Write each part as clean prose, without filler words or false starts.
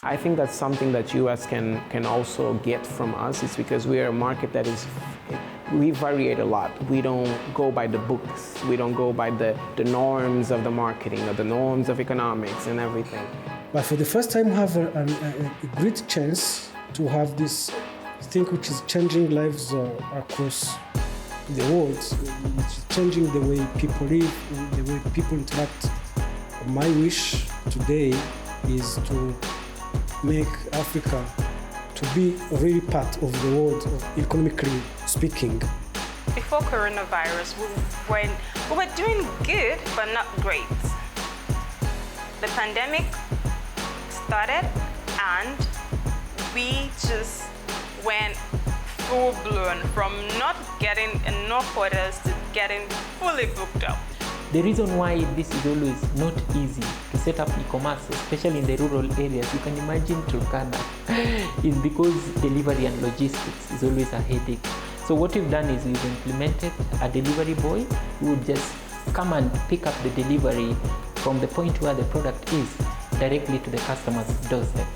I think that's something that US can also get from us. It's because we are a market that is, we variate a lot. We don't go by the books. We don't go by the norms of the marketing or the norms of economics and everything. But for the first time, we have a great chance to have this thing which is changing lives across the world, which is changing the way people live, the way people interact. My wish today is to make Africa to be really part of the world, economically speaking. Before coronavirus, we were doing good, but not great. The pandemic started and we just went full-blown from not getting enough orders to getting fully booked up. The reason why this is always not easy to set up e-commerce, especially in the rural areas, you can imagine Turkana, is because delivery and logistics is always a headache. So what we've done is we've implemented a delivery boy who would just come and pick up the delivery from the point where the product is directly to the customer's doorstep.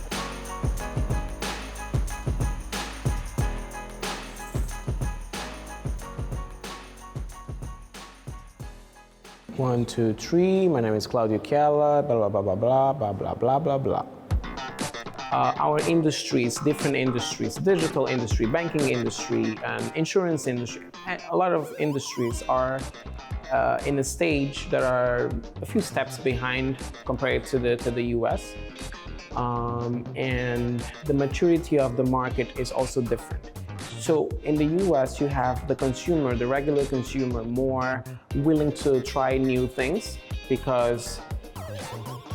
One, two, three. My name is Claudio Chiala. Blah blah blah blah blah blah blah blah blah. Our industries, different industries, digital industry, banking industry, and insurance industry, and a lot of industries are in a stage that are a few steps behind compared to the US. And the maturity of the market is also different. So in the US, you have the consumer, the regular consumer, more willing to try new things because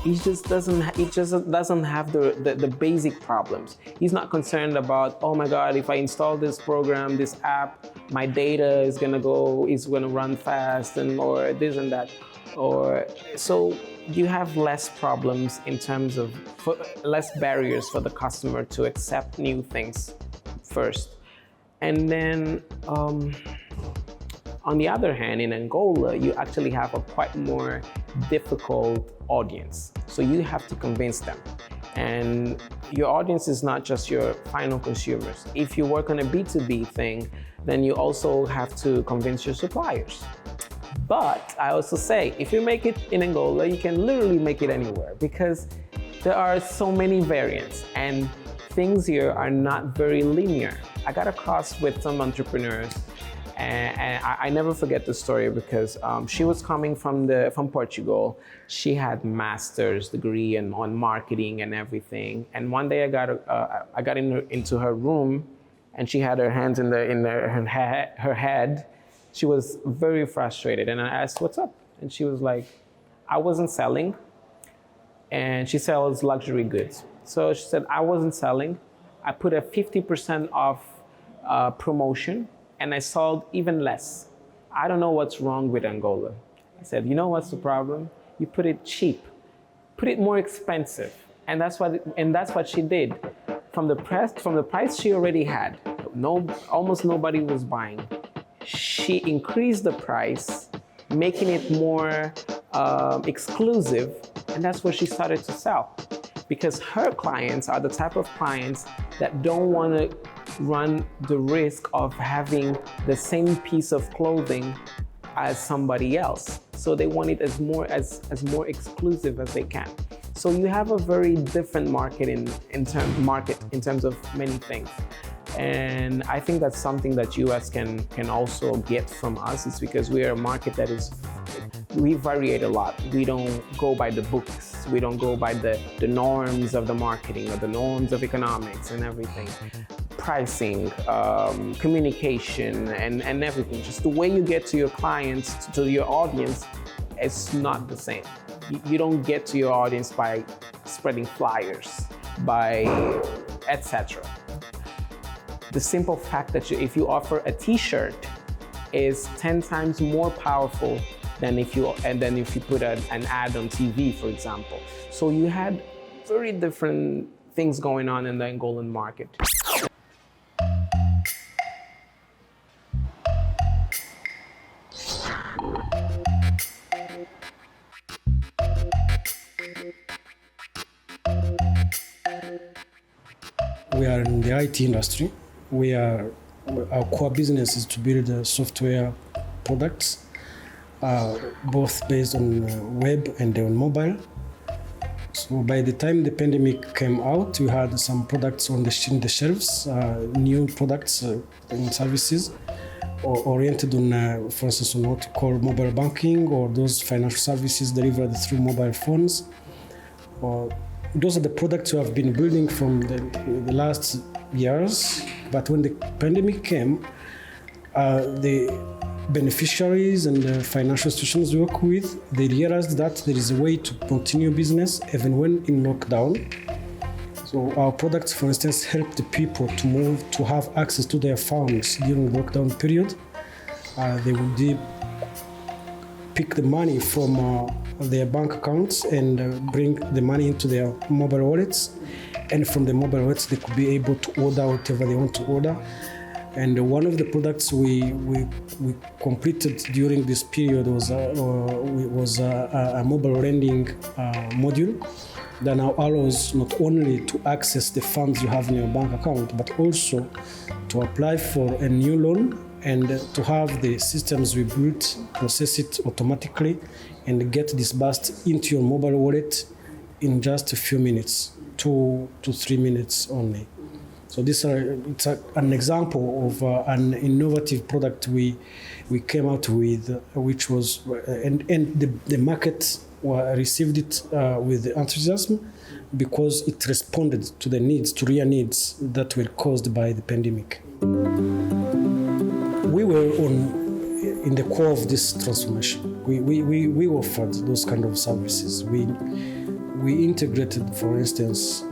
he just doesn't have the basic problems. He's not concerned about, oh my God, if I install this program, this app, my data is gonna run fast, and or this and that. So you have less problems in terms of less barriers for the customer to accept new things first. And then on the other hand, in Angola, you actually have a quite more difficult audience. So you have to convince them. And your audience is not just your final consumers. If you work on a B2B thing, then you also have to convince your suppliers. But I also say, if you make it in Angola, you can literally make it anywhere because there are so many variants and things here are not very linear. I got across with some entrepreneurs and I never forget the story because she was coming from Portugal. She had master's degree on marketing and everything. And one day I got into her room and she had her hands in her head. She was very frustrated and I asked, what's up? And she was like, I wasn't selling. And she sells luxury goods. So she said, I wasn't selling. I put a 50% off promotion and I sold even less. I don't know what's wrong with Angola. I said, you know what's the problem? You put it cheap, put it more expensive. And that's what she did. From the price she already had, almost nobody was buying. She increased the price, making it more exclusive, and that's where she started to sell. Because her clients are the type of clients that don't want to run the risk of having the same piece of clothing as somebody else. So they want it as more exclusive as they can. So you have a very different market in terms of many things. And I think that's something that US can also get from us. It's because we are a market that we variate a lot. We don't go by the books. We don't go by the norms of the marketing or the norms of economics and everything. Pricing, communication, and everything. Just the way you get to your clients, to your audience, is not the same. You don't get to your audience by spreading flyers, by etc. The simple fact that if you offer a t-shirt is 10 times more powerful than if you put an ad on TV, for example. So you had very different things going on in the Angolan market. we are in the IT industry. Our core business is to build software products, both based on web and on mobile. So by the time the pandemic came out, we had some products on the shelves, new products and services oriented on, for instance, on what we call mobile banking or those financial services delivered through mobile phones. Those are the products we have been building from the last years. But when the pandemic came, the beneficiaries and the financial institutions we work with, they realized that there is a way to continue business even when in lockdown. So our products, for instance, help the people to have access to their funds during the lockdown period. They would pick the money from their bank accounts and bring the money into their mobile wallets. And from the mobile wallets, they could be able to order whatever they want to order. And one of the products we completed during this period was a mobile lending module that now allows not only to access the funds you have in your bank account, but also to apply for a new loan and to have the systems we built process it automatically and get disbursed into your mobile wallet in just a few minutes, 2 to 3 minutes only. So it's an example of an innovative product we came out with, which was and the market received it with enthusiasm because it responded to the needs, to real needs that were caused by the pandemic. We were in the core of this transformation. We offered those kind of services. We integrated, for instance,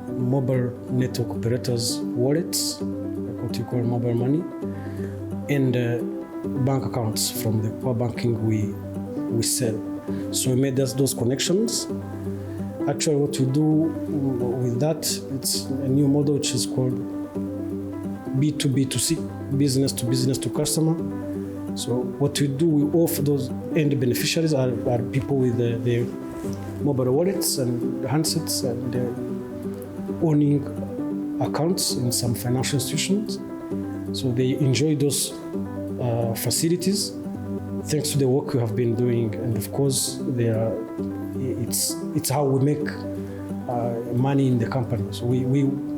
mobile network operators' wallets, like what you call mobile money, and bank accounts from the core banking we sell. So we made those connections. Actually, what we do with that, it's a new model which is called B2B2C, business to customer. So what we do, we offer those end beneficiaries are people with their mobile wallets and handsets and owning accounts in some financial institutions. So they enjoy those facilities thanks to the work we have been doing. And of course, it's how we make money in the company. So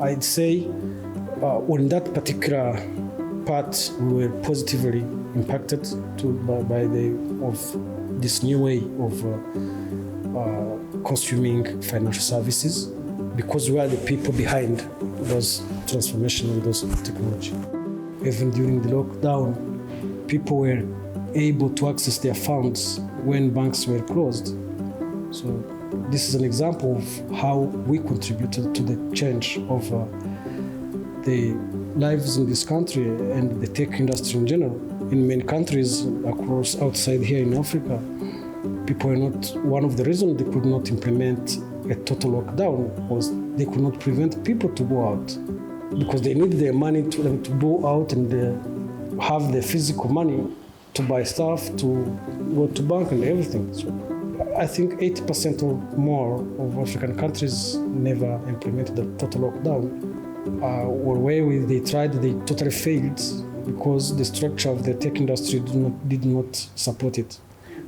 I'd say on that particular part, we were positively impacted by this new way of consuming financial services, because we are the people behind those transformation with those technology. Even during the lockdown, people were able to access their funds when banks were closed. So this is an example of how we contributed to the change of the lives in this country and the tech industry in general. In many countries across outside here in Africa, people are not, one of the reasons they could not implement a total lockdown was they could not prevent people to go out because they need their money to go out and have the physical money to buy stuff, to go to bank and everything. So I think 80% or more of African countries never implemented the total lockdown. Or where they tried, they totally failed because the structure of the tech industry did not support it.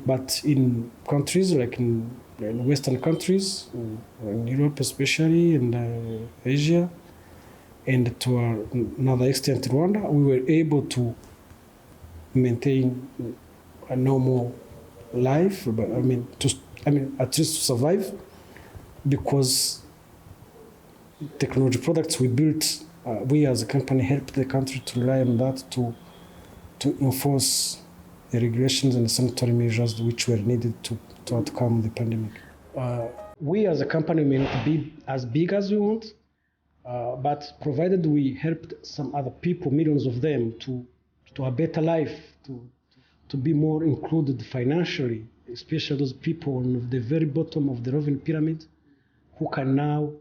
But in countries like in Western countries, in Europe especially, and Asia, and to another extent Rwanda, we were able to maintain a normal life. But at least to survive, because technology products we built, we as a company helped the country to rely on that to enforce the regulations and the sanitary measures which were needed to overcome the pandemic. We as a company may not be as big as we want, but provided we helped some other people, millions of them, to a better life, to be more included financially, especially those people on the very bottom of the revenue pyramid who can now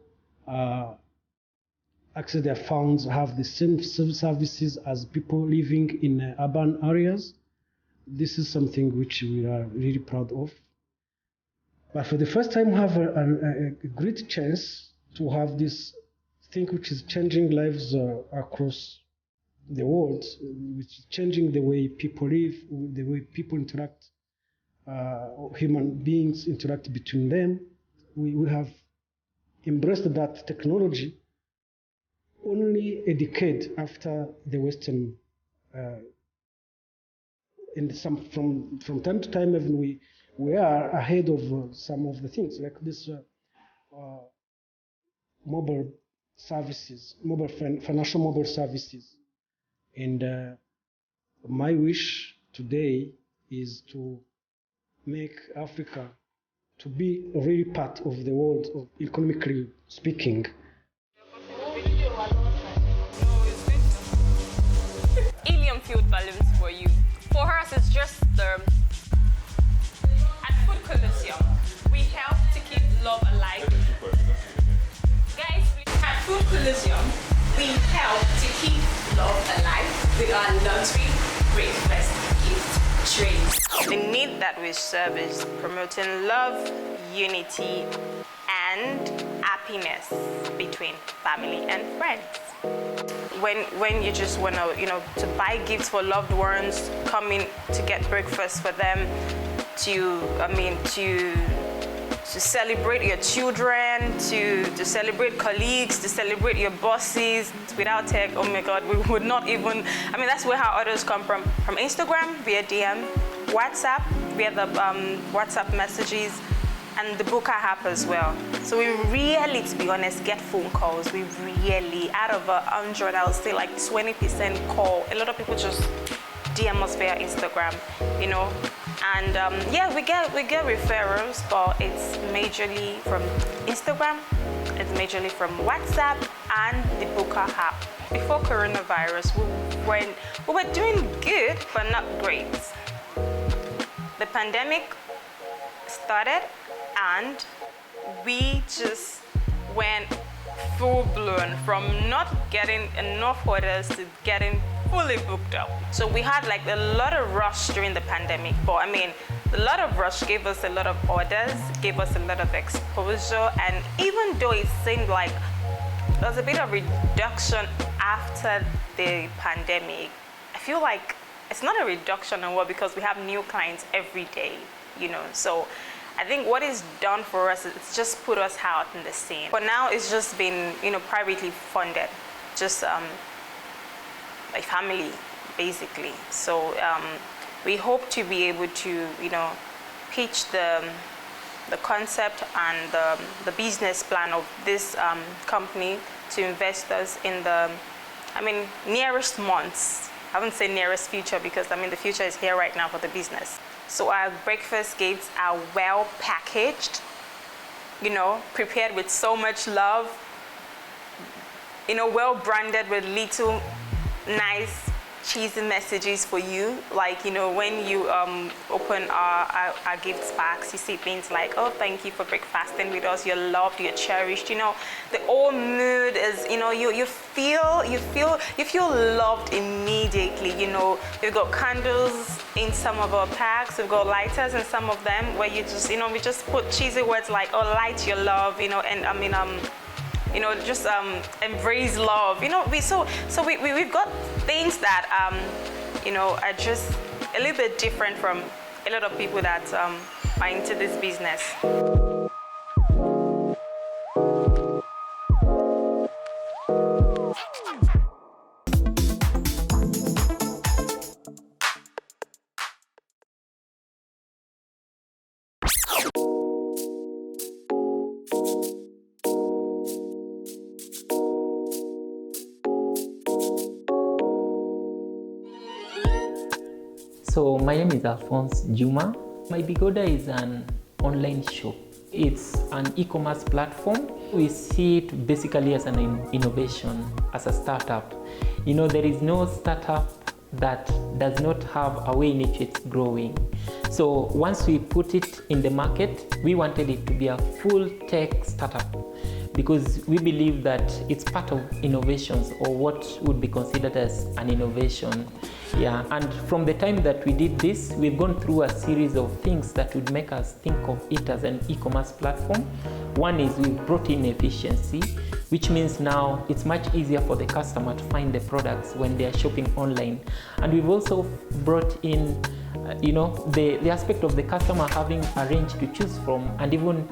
access their funds, have the same services as people living in urban areas. This is something which we are really proud of. But for the first time, we have a great chance to have this thing which is changing lives across the world, which is changing the way people live, the way people interact, human beings interact between them. We have embraced that technology only a decade after the Western. From time to time, even we are ahead of some of the things, like this mobile services, financial mobile services. And my wish today is to make Africa to be a real part of the world, economically speaking. Helium-fueled balloons for you. For us, it's just at Food Coliseum, we help to keep love alive. Guys, at Food Coliseum, we help to keep love alive with our luxury breakfast gift trays. The need that we serve is promoting love, unity, and happiness between family and friends. When you just want to buy gifts for loved ones, come in to get breakfast for them, to celebrate your children, to celebrate colleagues, to celebrate your bosses. Without tech, oh my God, we would not even, that's where our orders come from Instagram, via DM, WhatsApp, via the WhatsApp messages, and the Booker app as well. So we really, to be honest, get phone calls. We really, out of 100, I would say like 20% call. A lot of people just DM us via Instagram, And yeah, we get referrals, but it's majorly from Instagram, it's majorly from WhatsApp and the Booker app. Before coronavirus, we were doing good, but not great. The pandemic started, and we just went full-blown from not getting enough orders to getting fully booked up. So we had like a lot of rush during the pandemic, but a lot of rush gave us a lot of orders, gave us a lot of exposure, and even though it seemed like there was a bit of reduction after the pandemic, I feel like it's not a reduction in work because we have new clients every day, so I think what it's done for us is it's just put us out in the scene. But now it's just been, privately funded, just by family, basically. So we hope to be able to, pitch the concept and the business plan of this company to investors in the, nearest months. I wouldn't say nearest future because, the future is here right now for the business. So our breakfast gifts are well packaged, prepared with so much love, well branded with little nice cheesy messages for you. Like, when you open our gift packs, you see things like, oh, thank you for breakfasting with us, you're loved, you're cherished. The whole mood is, you feel loved immediately. We've got candles in some of our packs, we've got lighters in some of them, where you just, we just put cheesy words like, oh, light your love, and just embrace love. We've got things that are just a little bit different from a lot of people that are into this business. So my name is Alphonse Juma. My Big Order is an online shop. It's an e-commerce platform. We see it basically as an innovation, as a startup. There is no startup that does not have a way in which it's growing. So once we put it in the market, we wanted it to be a full tech startup because we believe that it's part of innovations, or what would be considered as an innovation. Yeah, and from the time that we did this, we've gone through a series of things that would make us think of it as an e-commerce platform. One is we brought in efficiency. which means now it's much easier for the customer to find the products when they are shopping online. And we've also brought in the aspect of the customer having a range to choose from, and even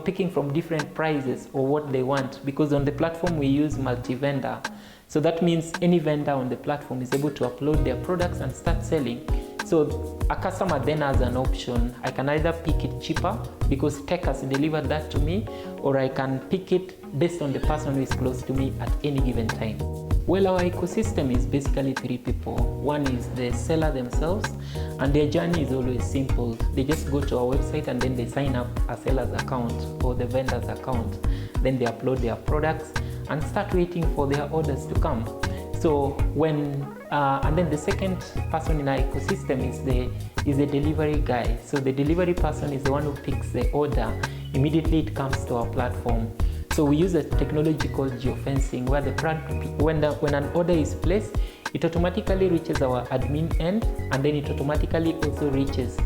picking from different prices or what they want, because on the platform we use multi-vendor. So that means any vendor on the platform is able to upload their products and start selling. So a customer then has an option. I can either pick it cheaper because tech has delivered that to me, or I can pick it based on the person who is close to me at any given time. Well, our ecosystem is basically 3 people. One is the seller themselves, and their journey is always simple. They just go to our website and then they sign up a seller's account or the vendor's account. Then they upload their products and start waiting for their orders to come. So and then the second person in our ecosystem is the delivery guy. So the delivery person is the one who picks the order. Immediately it comes to our platform. So we use a technology called geofencing, where when an order is placed, it automatically reaches our admin end, and then it automatically also reaches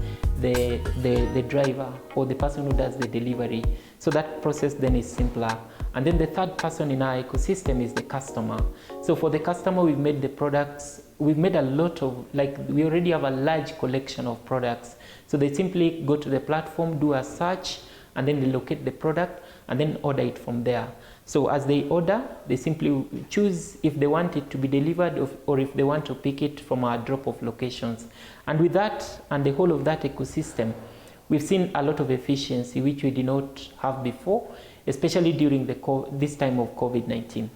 the driver or the person who does the delivery. So that process then is simpler. And then the third person in our ecosystem is the customer. So for the customer, we've made the products, we've made a lot of, we already have a large collection of products. So they simply go to the platform, do a search, and then they locate the product and then order it from there. So as they order, they simply choose if they want it to be delivered or if they want to pick it from our drop-off locations. And with that and the whole of that ecosystem, we've seen a lot of efficiency which we did not have before, especially during this time of COVID-19.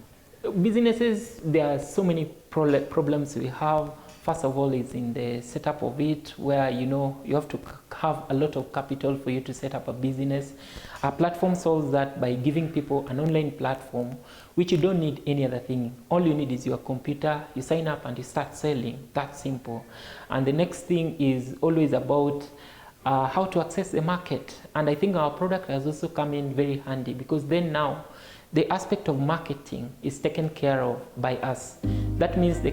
Businesses, there are so many problems we have. First of all, is in the setup of it, where you have to have a lot of capital for you to set up a business. Our platform solves that by giving people an online platform, which you don't need any other thing. All you need is your computer, you sign up and you start selling. That's simple. And the next thing is always about how to access the market. And I think our product has also come in very handy, because then now the aspect of marketing is taken care of by us. That means the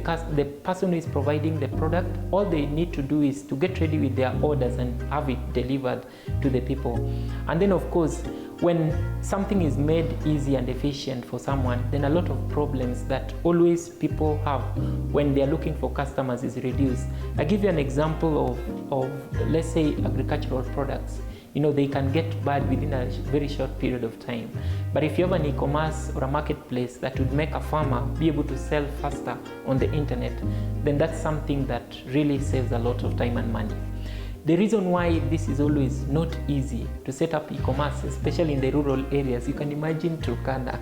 person who is providing the product, all they need to do is to get ready with their orders and have it delivered to the people. And then of course, when something is made easy and efficient for someone, then a lot of problems that always people have when they are looking for customers is reduced. I give you an example of let's say agricultural products. They can get bad within a very short period of time. But if you have an e-commerce or a marketplace that would make a farmer be able to sell faster on the internet, then that's something that really saves a lot of time and money. The reason why this is always not easy to set up e-commerce, especially in the rural areas, you can imagine Turkana,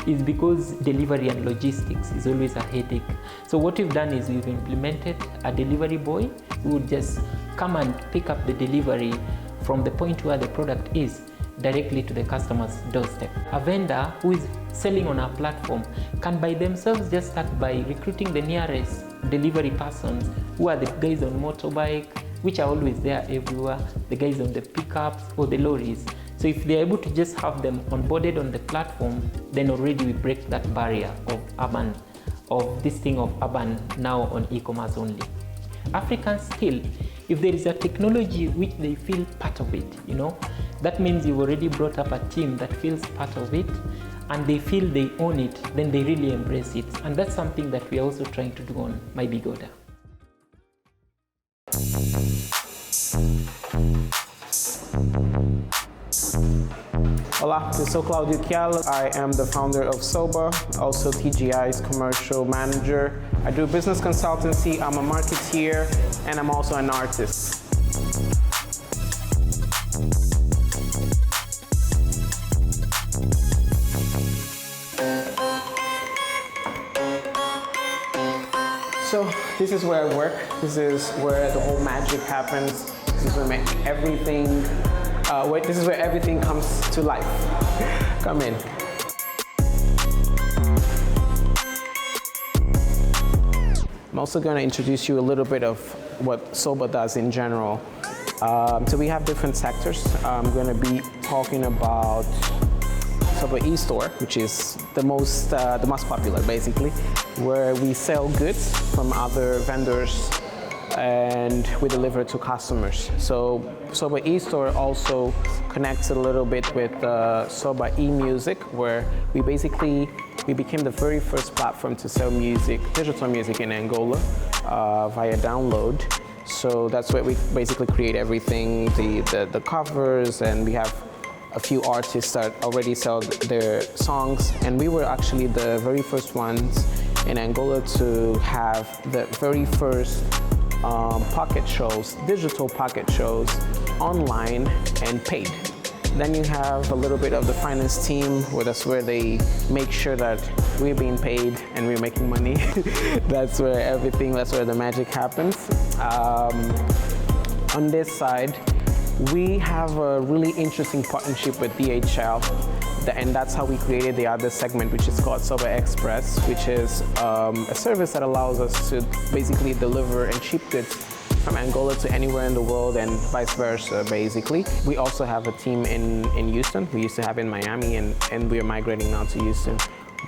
is because delivery and logistics is always a headache. So what we've done is we've implemented a delivery boy who would just come and pick up the delivery from the point where the product is directly to the customer's doorstep. A vendor who is selling on our platform can by themselves just start by recruiting the nearest delivery persons, who are the guys on motorbike, which are always there everywhere, the guys on the pickups or the lorries. So if they're able to just have them onboarded on the platform, then already we break that barrier of this thing of urban now on e-commerce only. Africans still, if there is a technology which they feel part of it, that means you've already brought up a team that feels part of it and they feel they own it, then they really embrace it. And that's something that we are also trying to do on My Big Order. Hola, eu sou Claudio Chiala. I am the founder of Soba, also TGI's commercial manager. I do business consultancy, I'm a marketeer, and I'm also an artist. So this is where I work. This is where the whole magic happens. This is where everything this is where everything comes to life. Come in. I'm also going to introduce you a little bit of what Soba does in general. So we have different sectors. I'm going to be talking about Soba e-store, which is the most popular basically, where we sell goods from other vendors and we deliver it to customers. So Soba eStore also connects a little bit with Soba eMusic, where we became the very first platform to sell music, digital music in Angola via download. So that's where we basically create everything, the covers, and we have a few artists that already sell their songs. And we were actually the very first ones in Angola to have the very first pocket shows, digital pocket shows, online and paid. Then you have a little bit of the finance team, where that's where they make sure that we're being paid and we're making money. That's where the magic happens. On this side, we have a really interesting partnership with DHL, and that's how we created the other segment, which is called Soba Express, which is a service that allows us to basically deliver and ship goods from Angola to anywhere in the world and vice versa, basically. We also have a team in Houston. We used to have in Miami, and we are migrating now to Houston,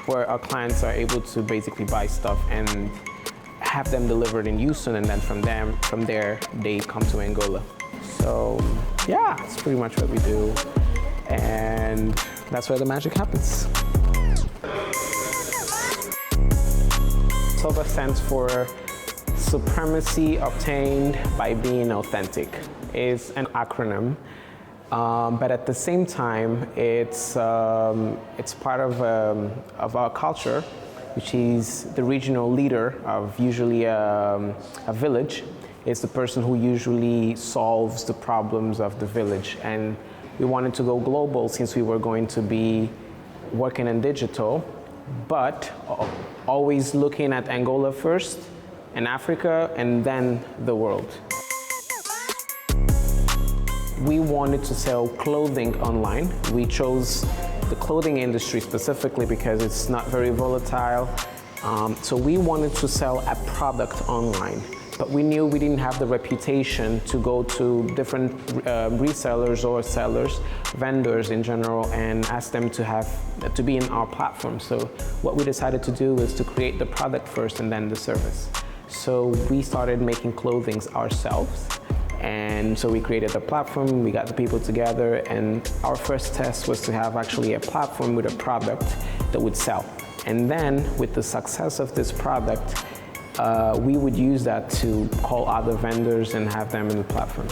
where our clients are able to basically buy stuff and have them delivered in Houston, and then from there they come to Angola. So yeah, that's pretty much what we do, and that's where the magic happens. SOBA stands for Supremacy Obtained by Being Authentic. It's an acronym, but at the same time, it's part of our culture, which is the regional leader of usually a village. Is the person who usually solves the problems of the village. And we wanted to go global since we were going to be working in digital, but always looking at Angola first, and Africa, and then the world. We wanted to sell clothing online. We chose the clothing industry specifically because it's not very volatile. So we wanted to sell a product online, but we knew we didn't have the reputation to go to different resellers or sellers, vendors in general, and ask them to be in our platform. So what we decided to do was to create the product first and then the service. So we started making clothing ourselves. And so we created a platform, we got the people together, and our first test was to have actually a platform with a product that would sell. And then with the success of this product, we would use that to call other vendors and have them in the platform.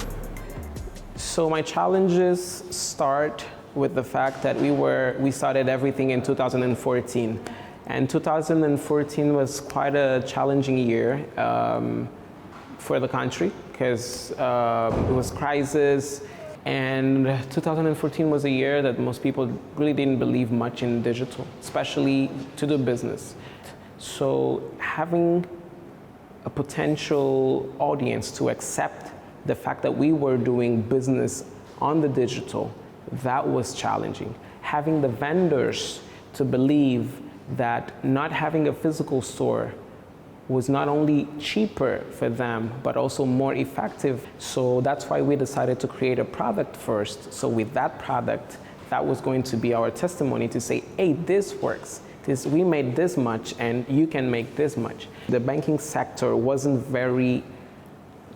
So my challenges start with the fact that we started everything in 2014. And 2014 was quite a challenging year for the country, because it was crisis, and 2014 was a year that most people really didn't believe much in digital, especially to do business. So having a potential audience to accept the fact that we were doing business on the digital, that was challenging. Having the vendors to believe that not having a physical store was not only cheaper for them, but also more effective. So that's why we decided to create a product first. So with that product, that was going to be our testimony to say, hey, this works. We made this much and you can make this much. The banking sector wasn't very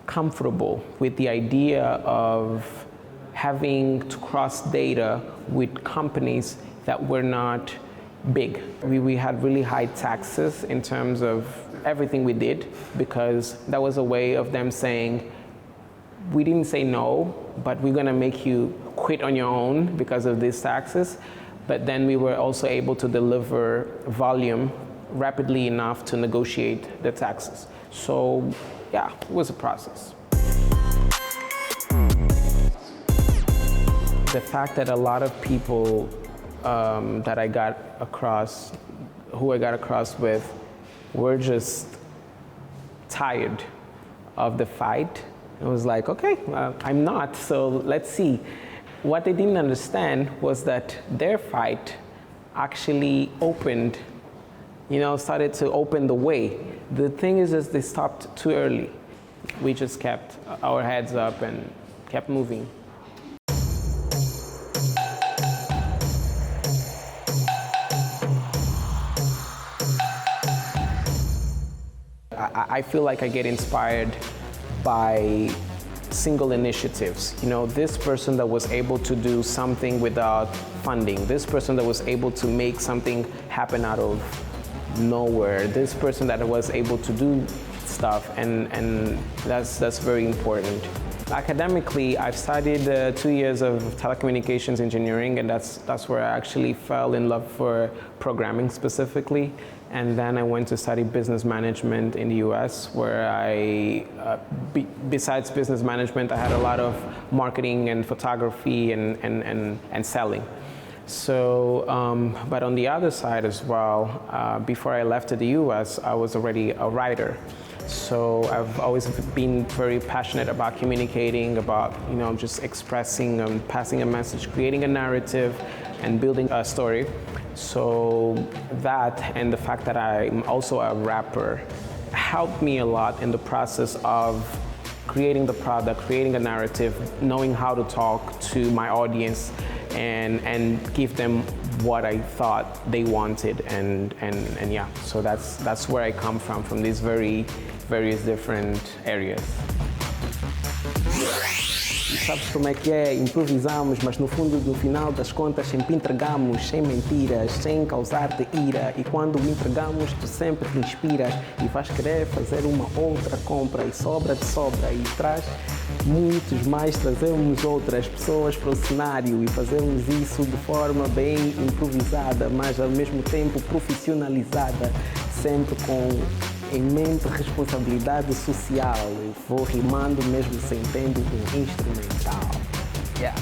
comfortable with the idea of having to cross data with companies that were not big. We had really high taxes in terms of everything we did, because that was a way of them saying, we didn't say no, but we're gonna make you quit on your own because of these taxes. But then we were also able to deliver volume rapidly enough to negotiate the taxes. So yeah, it was a process. The fact that a lot of people that I got across with were just tired of the fight. It was like, okay, I'm not, so let's see. What they didn't understand was that their fight actually started to open the way. The thing is they stopped too early. We just kept our heads up and kept moving. I feel like I get inspired by single initiatives. You know, this person that was able to do something without funding, this person that was able to make something happen out of nowhere, this person that was able to do stuff, and that's very important. Academically, I've studied 2 years of telecommunications engineering, and that's where I actually fell in love for programming specifically. And then I went to study business management in the US, where besides business management, I had a lot of marketing and photography and selling. So, but on the other side as well, before I left to the US, I was already a writer. So I've always been very passionate about communicating, about, you know, just expressing and passing a message, creating a narrative and building a story. So that, and the fact that I'm also a rapper, helped me a lot in the process of creating the product, creating a narrative, knowing how to talk to my audience and give them what I thought they wanted, and yeah, so that's where I come from these various different areas. Sabes como é que é? Improvisamos, mas no fundo, no final das contas, sempre entregamos, sem mentiras, sem causar-te ira. E quando entregamos, tu sempre te inspiras e vais querer fazer uma outra compra e sobra e traz muitos mais, trazemos outras pessoas para o cenário e fazemos isso de forma bem improvisada, mas ao mesmo tempo profissionalizada, sempre com em mente responsabilidade social. Vou rimando mesmo sem tendo um instrumental. Yeah.